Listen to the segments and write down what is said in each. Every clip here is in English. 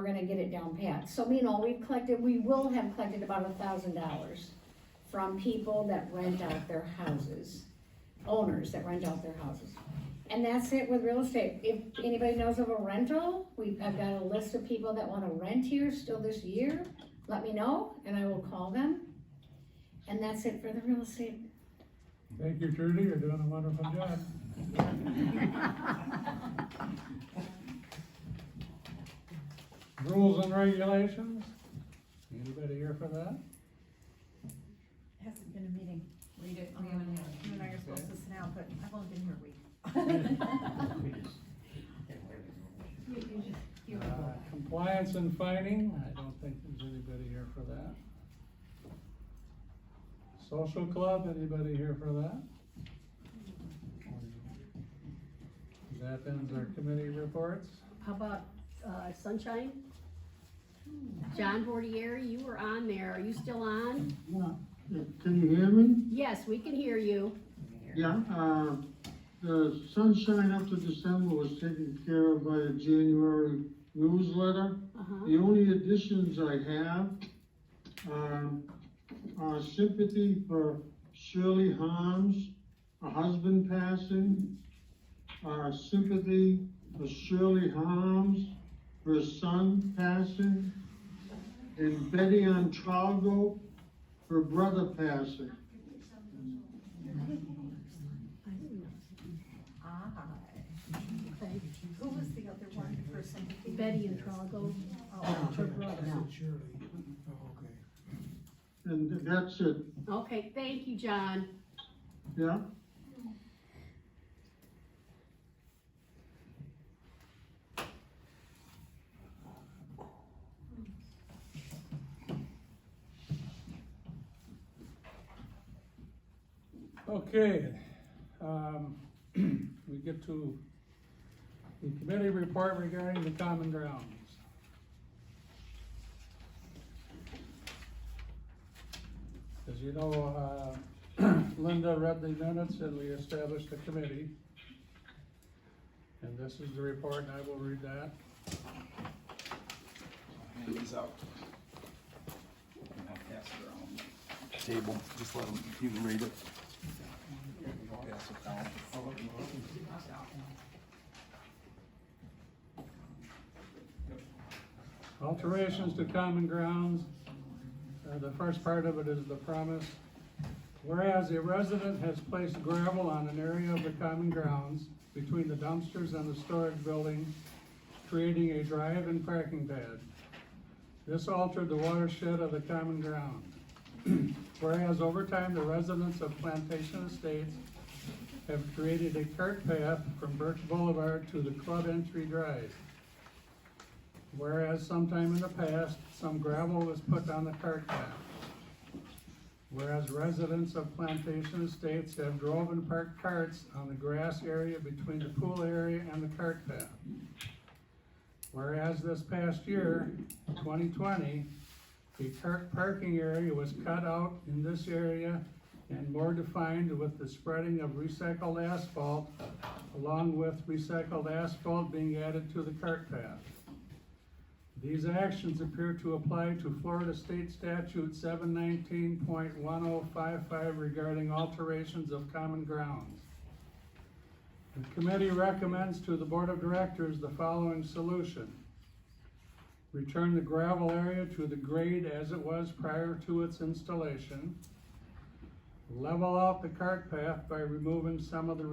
gonna get it down pat. So, we will have collected about $1,000 from people that rent out their houses, owners that rent out their houses. And that's it with real estate. If anybody knows of a rental, I've got a list of people that wanna rent here still this year, let me know, and I will call them. And that's it for the real estate. Thank you, Trudy, you're doing a wonderful job. Rules and regulations, anybody here for that? Hasn't been a meeting. We haven't had. You and I are supposed to sit down, but I've only been here a week. Compliance and fining, I don't think there's anybody here for that. Social club, anybody here for that? That ends our committee reports. How about, Sunshine? John Bordieri, you were on there, are you still on? Can you hear me? Yes, we can hear you. Yeah, the sunshine up to December was taken care of by the January newsletter. Uh-huh. The only additions I have are sympathy for Shirley Harms, a husband passing. Sympathy for Shirley Harms, her son passing. And Betty Antrago, her brother passing. Okay. Who was the other one for sympathy? Betty and Trago. Oh, Her brother. And that's it, Okay, thank you, John. yeah? Okay, we get to the committee report regarding the common grounds. As you know, Linda read the minutes and we established a committee. And this is the report and I will read that. Hand these out. And I'll pass it around the table, just let them, you can read it. Pass it down. Alterations to common grounds. The first part of it is the premise. Whereas a resident has placed gravel on an area of the common grounds between the dumpsters and the storage building, creating a drive and parking pad. This altered the watershed of the common ground. Whereas over time, the residents of Plantation Estates have created a cart path from Birch Boulevard to the club entry drive. Whereas sometime in the past, some gravel was put on the cart path. Whereas residents of Plantation Estates have drove and parked carts on the grass area between the pool area and the cart path. Whereas this past year, 2020, a cart parking area was cut out in this area and more defined with the spreading of recycled asphalt, along with recycled asphalt being added to the cart path. These actions appear to apply to Florida State Statute 719.1055 regarding alterations of common grounds. The committee recommends to the Board of Directors the following solution. Return the gravel area to the grade as it was prior to its installation. Level out the cart path by removing some of the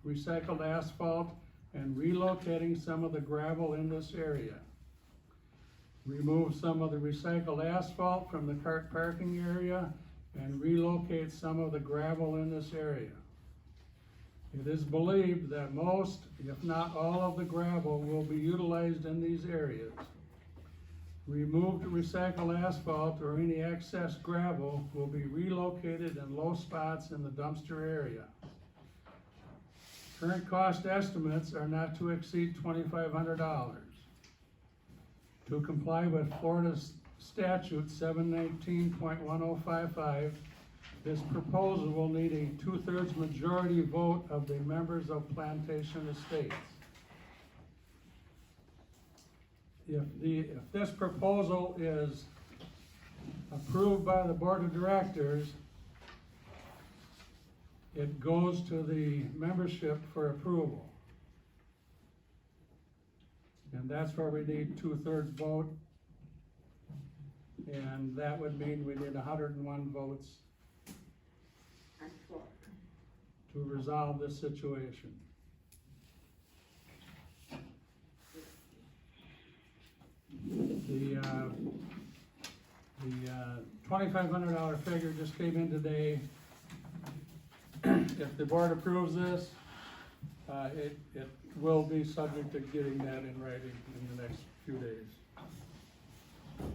recycled asphalt and relocating some of the gravel in this area. Remove some of the recycled asphalt from the cart parking area and relocate some of the gravel in this area. It is believed that most, if not all, of the gravel will be utilized in these areas. Removed recycled asphalt or any excess gravel will be relocated in low spots in the dumpster area. Current cost estimates are not to exceed $2,500. To comply with Florida Statute 719.1055, this proposal will need a 2/3 majority vote of the members of Plantation Estates. if this proposal is approved by the board of directors, it goes to the membership for approval. And that's where we need 2/3 vote. And that would mean we need 101 votes to resolve this situation. The $2,500 figure just came in today. If the board approves this, it will be subject to getting that in writing in the next few days.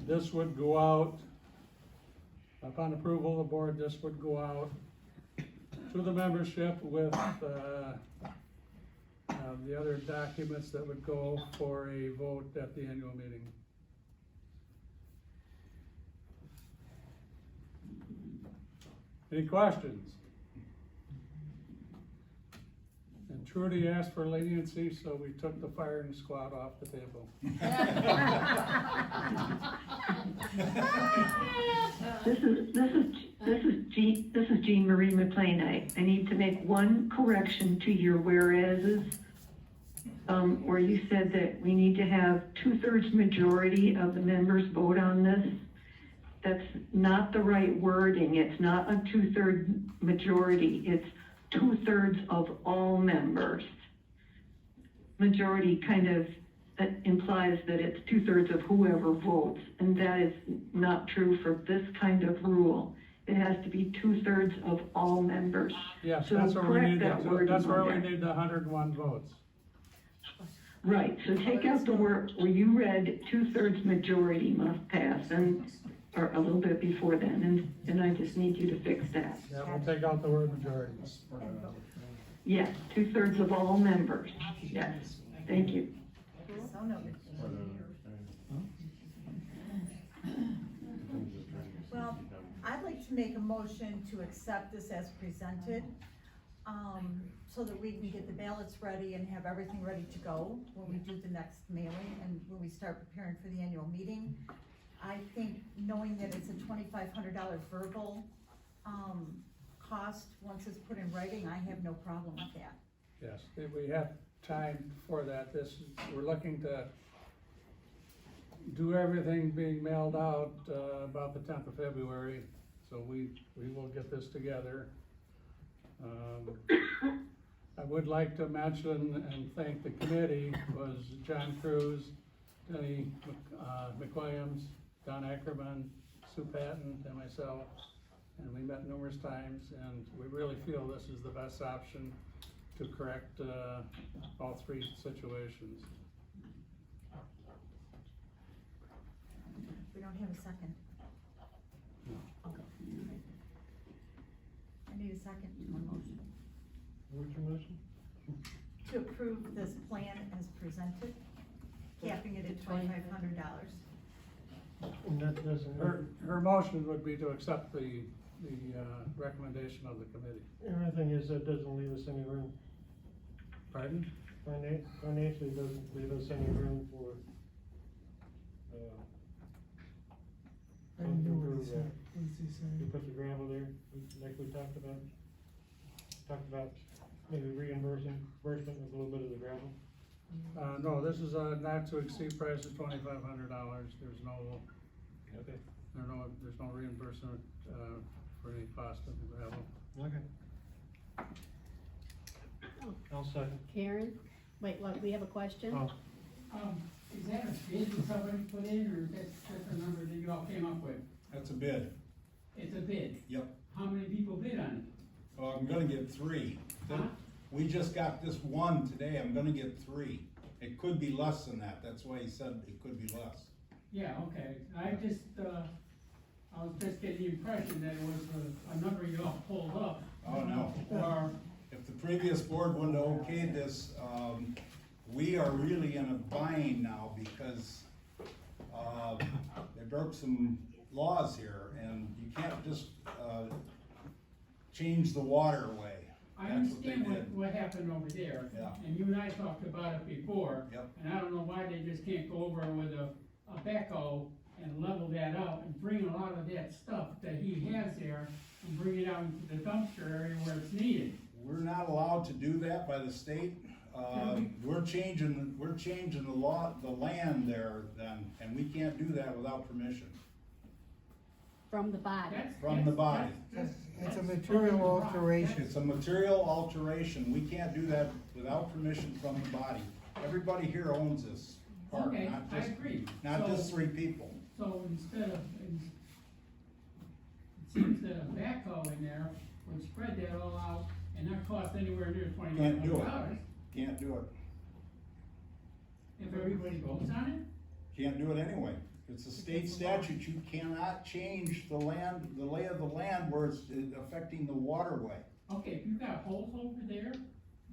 This would go out, upon approval of the board, this would go out to the membership with, the other documents that would go for a vote at the annual meeting. Any questions? And Trudy asked for leniency, so we took the firing squad off the table. This is Jean Marie McLean. I need to make one correction to your whereases, where you said that we need to have 2/3 majority of the members vote on this. That's not the right wording. It's not a 2/3 majority. It's 2/3 of all members. Majority kind of implies that it's 2/3 of whoever votes, and that is not true for this kind of rule. It has to be 2/3 of all members. Yes, So that's where we correct need, that wording that's where on we there. need the 101 votes. Right, so take out the word, where you read 2/3 majority must pass, or a little bit before then, and I just need you to fix that. Yeah, we'll take out the word majority. Yes, 2/3 of all members, yes, thank you. So noted. Well, I'd like to make a motion to accept this as presented, so that we can get the ballots ready and have everything ready to go when we do the next mailing and when we start preparing for the annual meeting. I think knowing that it's a $2,500 verbal, cost, once it's put in writing, I have no problem with that. Yes, if we have time for that, we're looking to do everything being mailed out, about the 10th of February, so we will get this together. I would like to mention and thank the committee, was John Cruz, Denny McWilliams, Don Ackerman, Sue Patton, and myself, and we met numerous times, and we really feel this is the best option to correct all three situations. We don't have a second. Okay. I need a second to my motion. What's your motion? To approve this plan as presented, capping it at $2,500. And that doesn't, Her motion would be to accept the recommendation of the committee. and the thing is, that doesn't leave us any room, Pardon? financially doesn't leave us any room for, I didn't hear what he improve said. that. What is he saying? You put the gravel there, like we talked about maybe reimbursement of a little bit of the gravel. No, this is a not to exceed price of $2,500. There's no, Okay. there's no reimbursement, for any cost of the gravel. Okay. I'll second. Karen, wait, what, we have a question? Oh. Is that a bid that somebody put in, or is that just a number that you all came up with? That's a bid. It's a bid. Yep. How many people bid on I'm gonna get 3. Huh? We just got this one today, I'm gonna get 3. It could be less than that, that's why he said it could be less. it? Yeah, okay, I was just getting the impression that it was a number you all pulled up. Oh, no. Or, If the previous board wouldn't have okayed this, we are really in a bind now because, they broke some laws here and you can't just, change the waterway. I That's what they understand did. what happened over there. Yeah. And you and I talked about it before. Yep. And I don't know why they just can't go over with a backhoe and level that out and bring a lot of that stuff that he has there and bring it out into the dumpster area where it's needed. We're not allowed to do that by the state. We're changing the law, the land there then, and we can't do that without permission From the body. from the body. It's a material alteration. It's a material alteration. We can't do that without permission from the body. Everybody here owns this park, Okay, not I just, agree. not So- just 3 people. So instead of, it seems that a backhoe in there would spread that all out and not cost anywhere near $2,100. Can't do it. Can't do it. If everybody votes on it? Can't do it anyway. It's a state statute. You cannot change the land, the lay of the land where it's affecting the waterway. Okay, if you've got holes over there,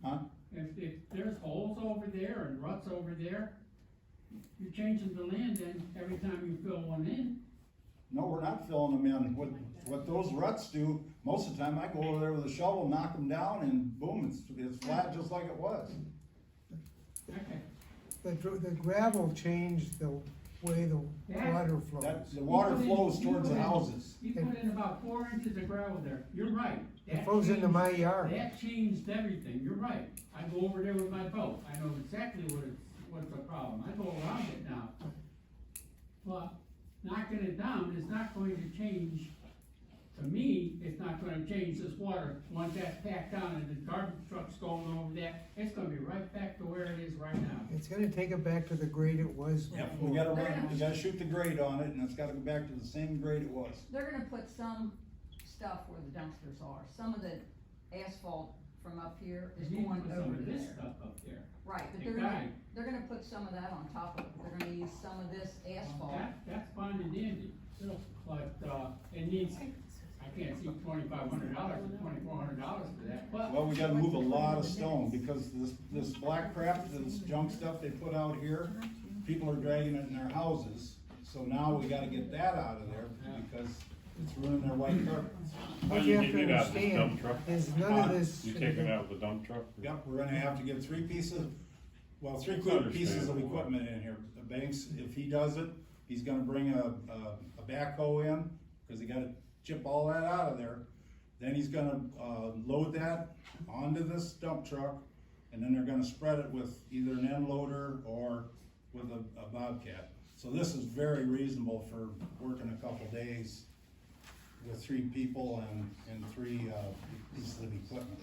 Huh? if there's holes over there and ruts over there, you're changing the land then every time you fill one in. No, we're not filling them in. What those ruts do, most of the time I go over there with a shovel, knock them down, and boom, it's flat just like it was. Okay. The gravel changed the way the water flows. The water flows You towards put the in- houses. You put in about 4 inches of gravel there, you're right. It That flows into changed- my yard. That changed everything, you're right. I go over there with my boat, I know exactly what's the problem, I go around it now. But knocking it down is not going to change, to me, it's not gonna change this water. Once that's packed down and the garbage truck's going over that, it's gonna be right back to where it is right now. It's gonna take it back to the grade it was Yep, before. we gotta shoot the grade on it, and it's gotta go back to the same grade it was. They're gonna put some stuff where the dumpsters are, some of the asphalt from up here is You need to going put some over of this there. stuff up there. Right, but Hey, they're gonna put some of that on top of it, they're gonna use some of this asphalt. That's fine and dandy, but, it needs, I can't see $2,500 or $2,400 for that, but. Well, we gotta move a lot of stone, because this black crap, this junk stuff they put out here, people are dragging it in their houses. So now we gotta get that out of there, because it's ruining their white carpets. What you have to understand is none of this. You take it out of the dump truck? Yep, we're gonna have to get 3 pieces, well, 3 It's quick pieces of understandable. equipment in here. The Banks, if he does it, he's gonna bring a backhoe in, cause he gotta chip all that out of there. Then he's gonna, load that onto this dump truck, and then they're gonna spread it with either an end loader or with a Bobcat. So this is very reasonable for working a couple days with 3 people and 3, pieces of equipment.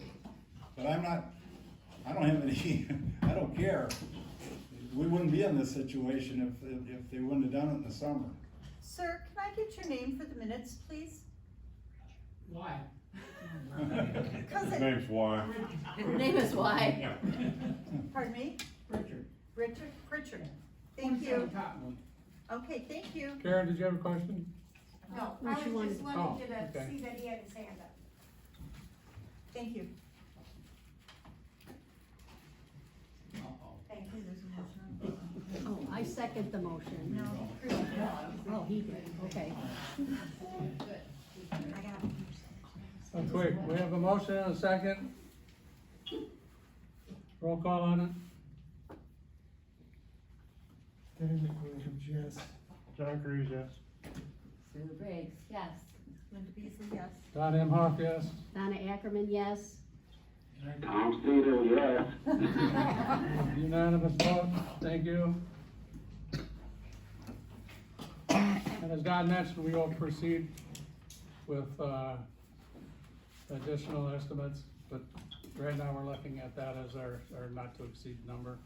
But I don't have any, I don't care. We wouldn't be in this situation if they wouldn't have done it in the summer. Sir, can I get your name for the minutes, please? Why? Cause His it, name's why. His name is why. pardon me? Richard. Richard Pritchard. Thank you. 27 Cottonwood. Okay, thank you. Karen, did you have a question? No, What I you was just wanted- wanting Oh, to okay. see that he had his hand up. Thank you. Uh-oh. Thank you. Oh, I second the motion. No. Oh, he did, okay. I got it. Oh, quick, we have a motion and a second. Roll call on it. Dennis Williams, yes. John Cruz, yes. Sue Briggs, yes. Linda Beasley, yes. Don M. Hoff, yes. Donna Ackerman, yes. Tom Steele, yes. Unanimous vote, thank you. And as Don mentioned, we will proceed with, additional estimates, but right now we're looking at that as our not to exceed number.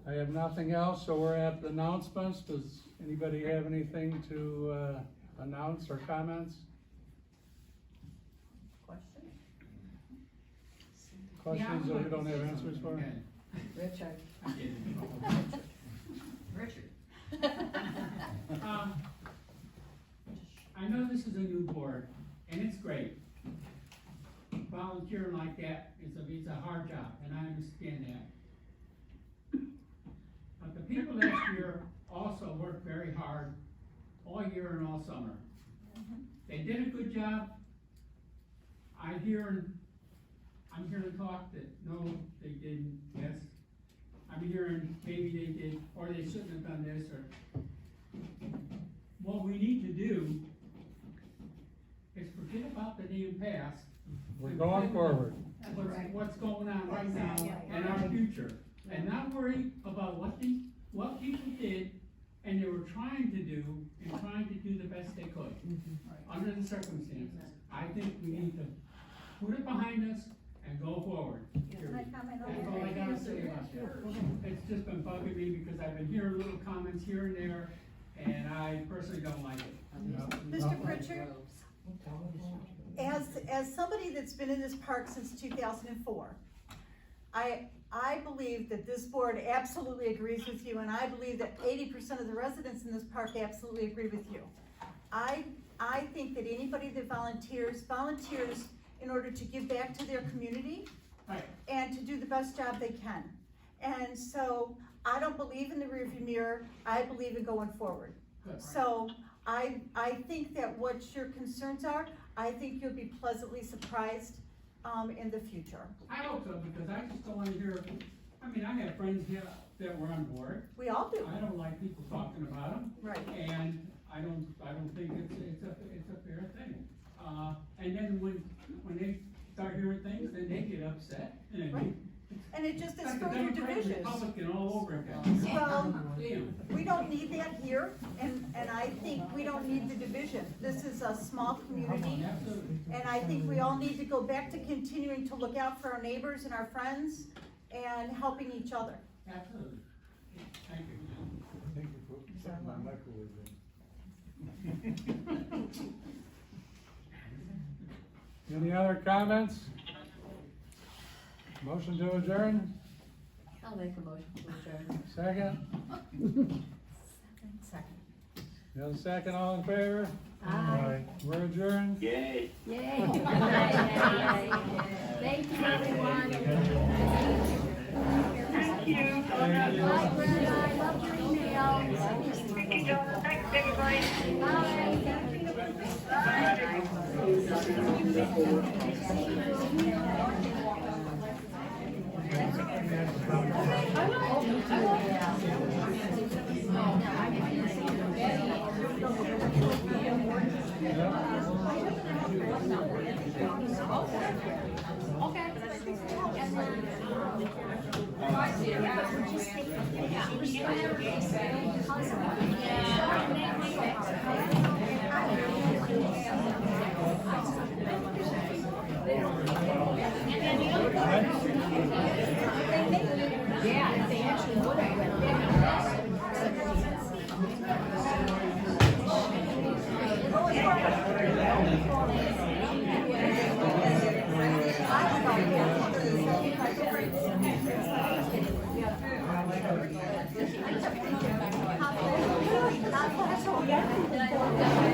I have nothing else, so we're at the announcements. Does anybody have anything to, announce or comments? Question? Questions that we don't have answers for? Richard. Richard. I know this is a new board, and it's great. Volunteering like that it's a hard job, and I understand that. But the people last year also worked very hard all year and all summer. They did a good job. I'm hearing talk that, no, they didn't, yes. I'm hearing maybe they did, or they shouldn't have done this, or. What we need to do is forget about the damn past. We're and going think forward. What's going on right now and our future, and not worry about what people did and they were trying to do, and trying to do the best they could, under the circumstances. I think we need to put it behind us and go forward. Can I comment on That's all I gotta say about that. It's just been bugging me because I've been hearing little comments here and there, and I personally don't like it. Mr. Pritchard, as somebody that's been in this park since 2004, I believe that this board absolutely agrees with you, and I believe that 80% of the residents in this park absolutely agree with you. I think that anybody that volunteers in order to give back to their community Right. and to do the best job they can. And so I don't believe in the rearview mirror, I believe in going forward. Good. So I think that what your concerns are, I think you'll be pleasantly surprised in the future. I hope so, because I just don't wanna hear, I mean, I have friends here that were on board. We all do. I don't like people talking about them. Right. And I don't think it's a fair thing. And then when they start hearing things, then they get upset, and then Right. And it just is it's like the further Democratic divisions. Republican all over again. Well, Damn. we don't need that here, and I think we don't need the division. This is a small community, Absolutely. and I think we all need to go back to continuing to look out for our neighbors and our friends and helping each other. Absolutely. Thank you. Thank you for putting my microwave in. Any other comments? Motion to adjourn? I'll make a motion to adjourn. Second? Second. You have a second, all in favor? Aye. We're adjourned? Yay. Thank you, everyone. Thank you. Bye, Brenda, I love your email. Thank you, Donna. Thanks, everybody. Yeah, they actually would have went back. Not